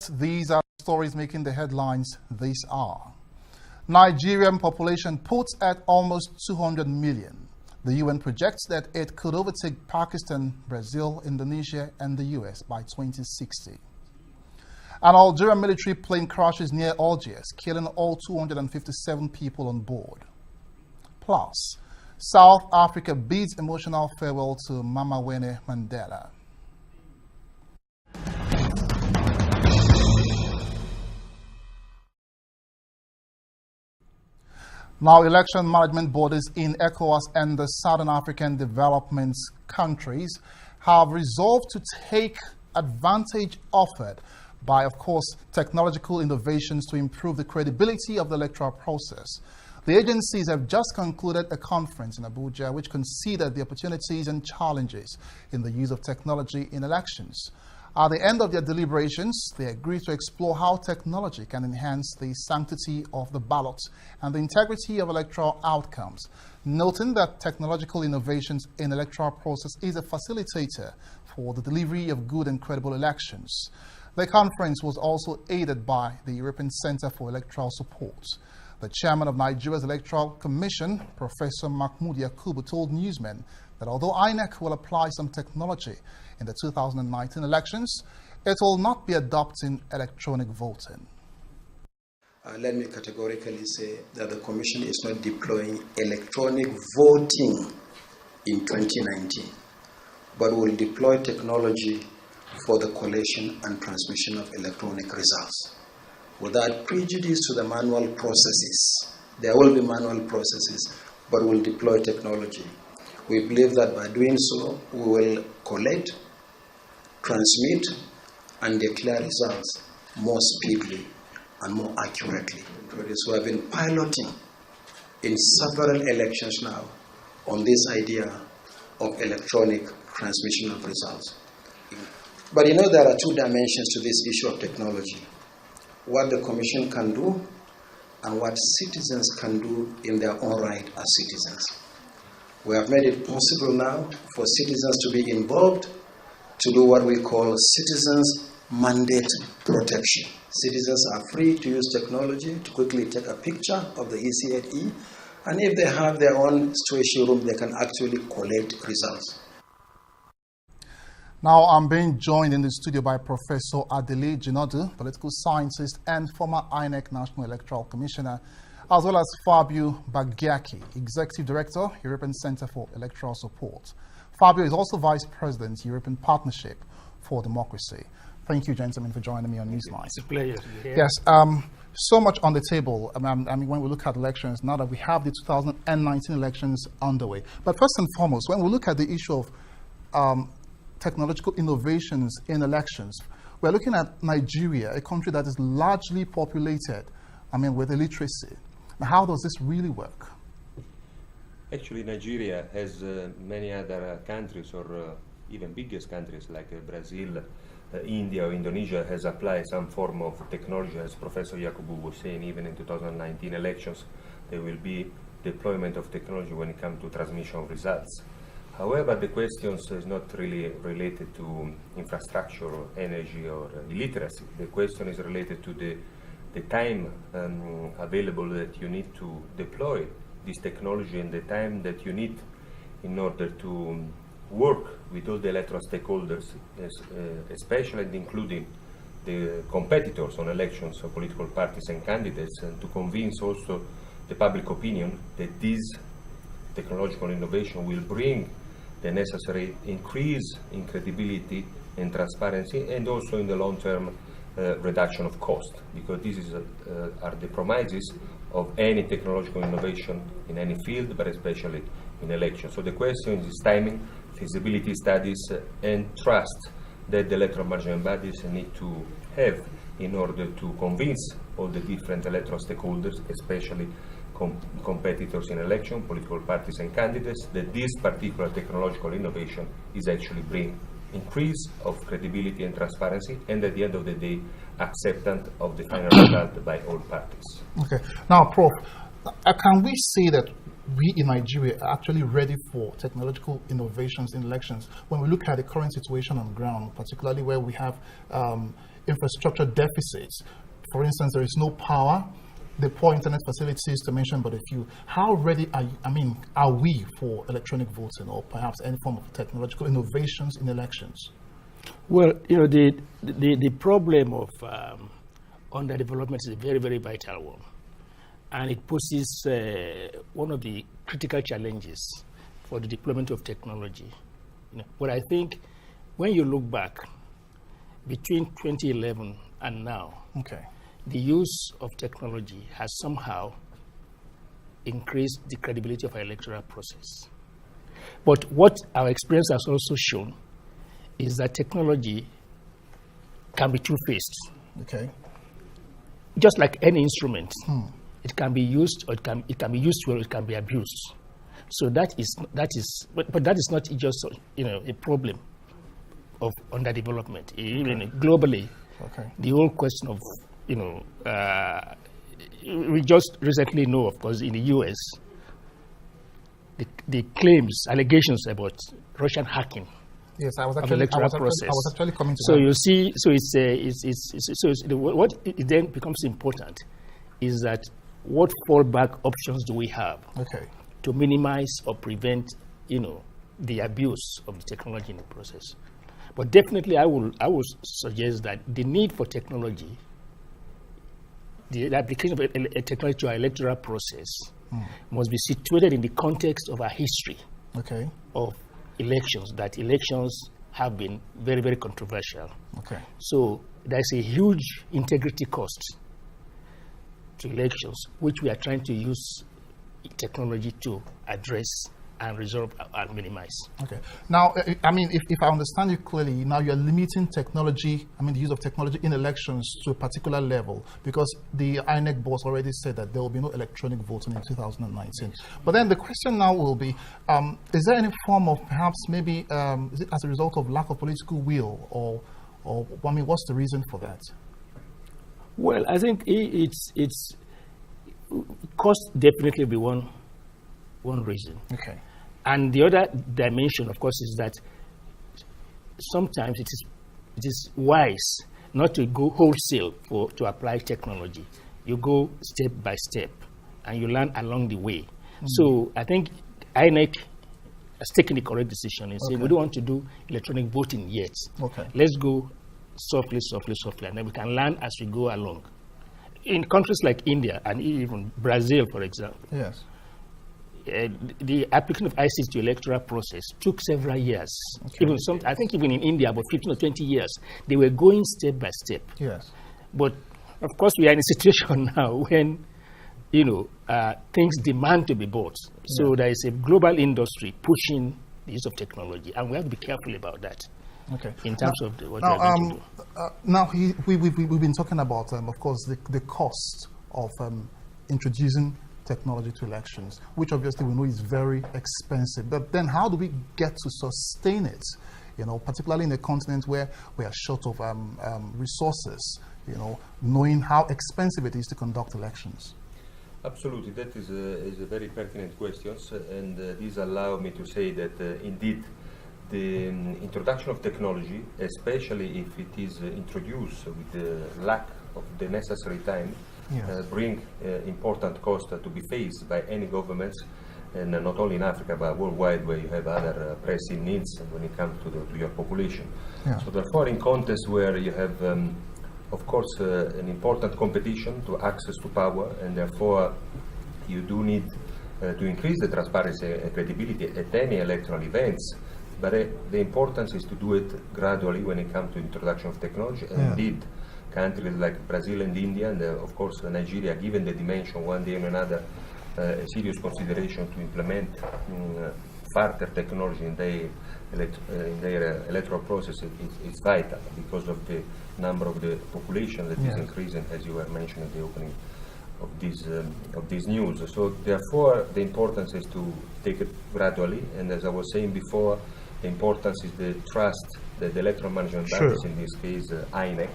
these are stories making the headlines this hour. Nigerian population puts at almost 200 million. The UN projects that it could overtake Pakistan, Brazil, Indonesia, and the US by 2060. An Algerian military plane crashes near Algiers, killing all 257 people on board. Plus, South Africa bids emotional farewell to Mama Winnie Mandela. Now, election management bodies in ECOWAS and the Southern African development countries have resolved to take advantage offered by, of course, technological innovations to improve the credibility of the electoral process. The agencies have just concluded a conference in Abuja which considered the opportunities and challenges in the use of technology in elections. At the end of their deliberations, they agreed to explore how technology can enhance the sanctity of the ballot and the integrity of electoral outcomes, noting that technological innovations in the electoral process is a facilitator for the delivery of good and credible elections. The conference was also aided by the European Center for Electoral Support. The chairman of Nigeria's Electoral Commission, Professor Mahmoud Yakubu, told newsmen that although INEC will apply some technology in the 2019 elections, it will not be adopting electronic voting. Let me categorically say that the Commission is not deploying electronic voting in 2019, but will deploy technology for the collation and transmission of electronic results. Without prejudice to the manual processes, there will be manual processes, but we'll deploy technology. We believe that by doing so, we will collect, transmit, and declare results more speedily and more accurately. So we have been piloting in several elections now on this idea of electronic transmission of results. But you know, there are two dimensions to this issue of technology: what the Commission can do and what citizens can do in their own right as citizens. We have made it possible now for citizens to be involved, to do what we call citizens' mandate protection. Citizens are free to use technology to quickly take a picture of the ECES, and if they have their own situation room, they can actually collect results. Now, I'm being joined in the studio by Professor Adele Jinodu, political scientist and former INEC National Electoral Commissioner, as well as Fabio Bargiacchi, Executive Director, European Center for Electoral Support. Fabio is also Vice President, European Partnership for Democracy. Thank you, gentlemen, for joining me on Newsline. It's a pleasure. Yes, so much on the table. I mean, when we look at elections, now that we have the 2019 elections underway. But first and foremost, when we look at the issue of technological innovations in elections, we're looking at Nigeria, a country that is largely populated, with illiteracy. Now, how does this really work? Actually, Nigeria, has many other countries, or even biggest countries like Brazil, India or Indonesia, has applied some form of technology. As Professor Yakubu was saying, even in 2019 elections, there will be deployment of technology when it comes to transmission of results. However, the question is not really related to infrastructure, or energy, or illiteracy. The question is related to the time available that you need to deploy this technology and the time that you need in order to work with all the electoral stakeholders, especially and including the competitors on elections, so political parties and candidates, and to convince also the public opinion that this technological innovation will bring the necessary increase in credibility and transparency, and also in the long-term reduction of cost, because this are the promises of any technological innovation in any field, but especially in elections. So the question is timing, feasibility studies, and trust that the electoral management bodies need to have in order to convince all the different electoral stakeholders, especially competitors in election, political parties and candidates, that this particular technological innovation is actually bringing increase of credibility and transparency, and at the end of the day, acceptance of the final result by all parties. Okay. Now, Prof, can we say that we in Nigeria are actually ready for technological innovations in elections when we look at the current situation on the ground, particularly where we have infrastructure deficits. For instance, there is no power, the poor internet facilities, to mention but a few. How ready are we for electronic voting, or perhaps any form of technological innovations in elections? Well, the problem of underdevelopment is a very, very vital one, and it poses one of the critical challenges for the deployment of technology. But I think when you look back between 2011 and now, the use of technology has somehow increased the credibility of our electoral process. But what our experience has also shown is that technology can be two-faced. Just like any instrument, it can be used, or it can be used well, it can be abused. So but that is not just a problem of underdevelopment. Even globally, the whole question of we just recently know, of course, in the US, the claims, allegations about Russian hacking. Yes, I was actually coming to so that. You see, what it then becomes important is that what fallback options do we have to minimize or prevent, the abuse of the technology in the process. But definitely, I would suggest that the need for technology, the application of technology to our electoral process, must be situated in the context of our history of elections, that elections have been very, very controversial. So there's a huge integrity cost to elections, which we are trying to use technology to address and resolve and minimize. Now, if I understand you clearly, now you're limiting technology, the use of technology in elections to a particular level, because the INEC boss already said that there will be no electronic voting in 2019. But then the question now will be, is there any form of perhaps maybe, is it as a result of lack of political will, or what's the reason for that? Well, I think it's cost definitely be one reason. And the other dimension, of course, is that sometimes it is wise not to go wholesale to apply technology. You go step by step, and you learn along the way. So I think INEC has taken the correct decision in saying we don't want to do electronic voting yet. Let's go softly, and then we can learn as we go along. In countries like India and even Brazil, for example, the application of ECES to electoral process took several years. I think even in India, about 15 or 20 years, they were going step by step. But of course, we are in a situation now when things demand to be bought. So there is a global industry pushing the use of technology, and we have to be careful about that. In terms of what we are going to do. Now, we've been talking about, of course, the cost of introducing technology to elections, which obviously we know is very expensive. But then how do we get to sustain it, particularly in a continent where we are short of resources, knowing how expensive it is to conduct elections? Absolutely, that is a very pertinent question, and these allow me to say that indeed the introduction of technology, especially if it is introduced with the lack of the necessary time, bring important costs to be faced by any governments, and not only in Africa but worldwide, where you have other pressing needs when it comes to your population. So therefore, in context where you have, of course, an important competition to access to power, and therefore you do need to increase the transparency and credibility at any electoral events. But the importance is to do it gradually when it comes to introduction of technology. And indeed, countries like Brazil and India, and of course Nigeria, given the dimension one day or another, a serious consideration to implement further technology in their electoral process is vital, because of the number of the population that is increasing, as you were mentioning at the opening of this news. So therefore, the importance is to take it gradually, and as I was saying before, the importance is the trust that the electoral management bodies, in this case INEC,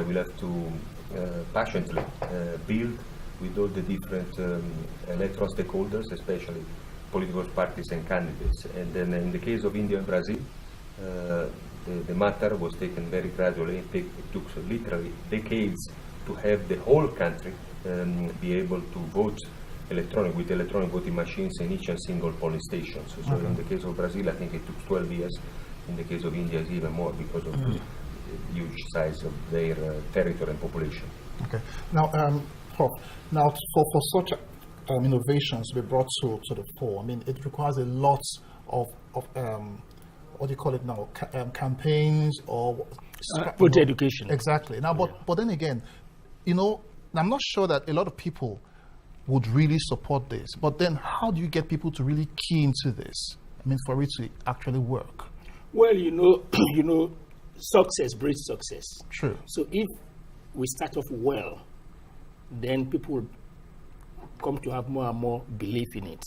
will have to patiently build with all the different electoral stakeholders, especially political parties and candidates. And then in the case of India and Brazil, the matter was taken very gradually. It took literally decades to have the whole country be able to vote with electronic voting machines in each and single polling station. So in the case of Brazil, I think it took 12 years. In the case of India, it's even more because of the huge size of their territory and population. Okay. Now, for such innovations to be brought to the fore, I mean, it requires a lot of what do you call it now? Campaigns or voter education. Exactly. Now, but then again, I'm not sure that a lot of people would really support this. But then, how do you get people to really key into this? I mean, for it to actually work. Well, success breeds success. True. So if we start off well, then people will come to have more and more belief in it.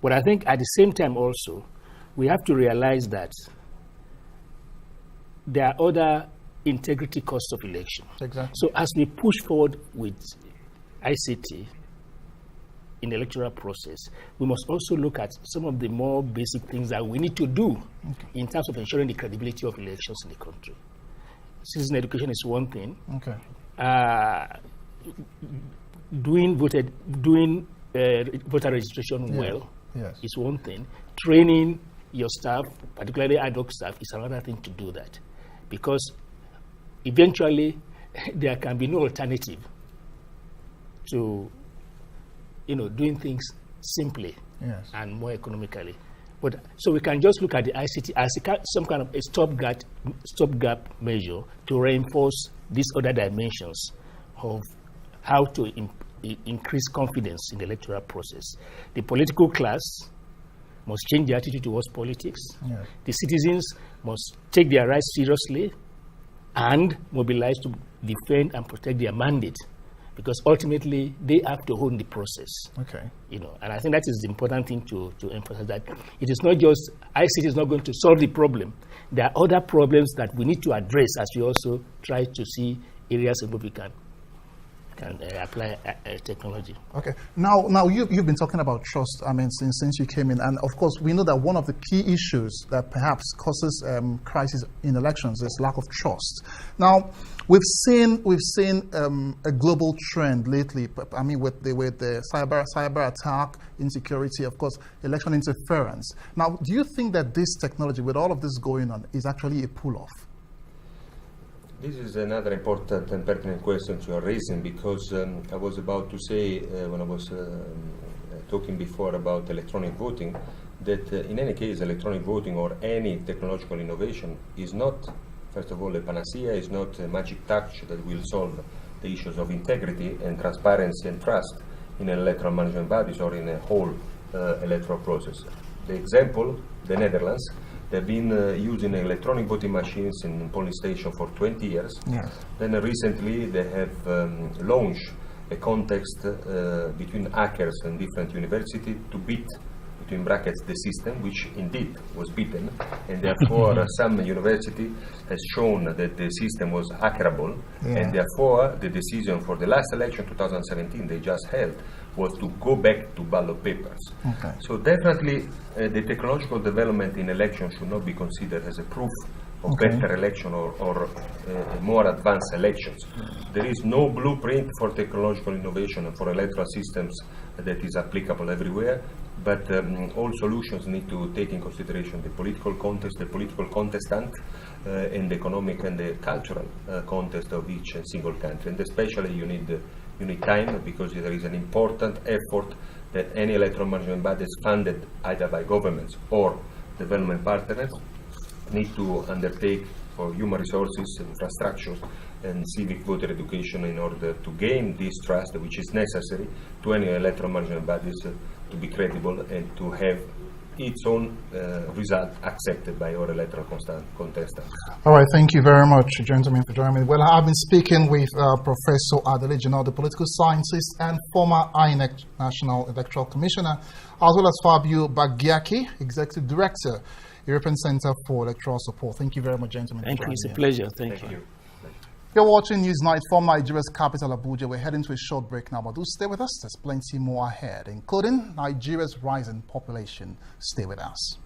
But I think at the same time also, we have to realize that there are other integrity costs of election. Exactly. So as we push forward with ICT in the electoral process, we must also look at some of the more basic things that we need to do in terms of ensuring the credibility of elections in the country. Citizen education is one thing. Okay. Doing voter registration well is one thing. Training your staff, particularly ad hoc staff, is another thing to do that, because eventually there can be no alternative to doing things simply and more economically. But so we can just look at the ICT as some kind of a stopgap measure to reinforce these other dimensions of how to increase confidence in the electoral process. The political class must change their attitude towards politics. Yes. The citizens must take their rights seriously and mobilize to defend and protect their mandate, because ultimately they have to own the process. Okay. And I think that is the important thing to emphasize, that it is not just ICT is not going to solve the problem. There are other problems that we need to address as we also try to see areas in which we can apply technology. Okay. Now you've been talking about trust. I mean, since you came in, and of course we know that one of the key issues that perhaps causes crisis in elections is lack of trust. Now, we've seen a global trend lately. I mean, with the cyber attack, insecurity, of course, election interference. Now, do you think that this technology, with all of this going on, is actually a pull-off? This is another important and pertinent question you are raising, because I was about to say when I was talking before about electronic voting, that in any case electronic voting or any technological innovation is not, first of all, a panacea, is not a magic touch that will solve the issues of integrity and transparency and trust in electoral management bodies or in a whole electoral process. The example, the Netherlands, they've been using electronic voting machines in polling stations for 20 years. Yes. Then recently they have launched a contest between hackers and different universities to beat, between brackets, the system, which indeed was beaten, and therefore some university has shown that the system was hackerable, and therefore the decision for the last election, 2017, they just held, was to go back to ballot papers. Okay. So definitely the technological development in elections should not be considered as a proof of better election or more advanced elections. There is no blueprint for technological innovation and for electoral systems that is applicable everywhere, but all solutions need to take in consideration the political context, the political contestant, and the economic and the cultural context of each single country. And especially you need time, because there is an important effort that any electoral management body is funded either by governments or development partners need to undertake for human resources, infrastructures, and civic voter education in order to gain this trust, which is necessary to any electoral management bodies to be credible and to have its own result accepted by our electoral contestants. All right, thank you very much, gentlemen, for joining me. Well, I've been speaking with Professor Adele Janot, the political scientist and former INEC National Electoral Commissioner, as well as Fabio Bargiacchi, Executive Director, European Center for Electoral Support. Thank you very much, gentlemen. Thank you. It's a pleasure. Thank you. You're watching Newsnight from Nigeria's capital, Abuja. We're heading to a short break now, but do stay with us. There's plenty more ahead, including Nigeria's rising population. Stay with us.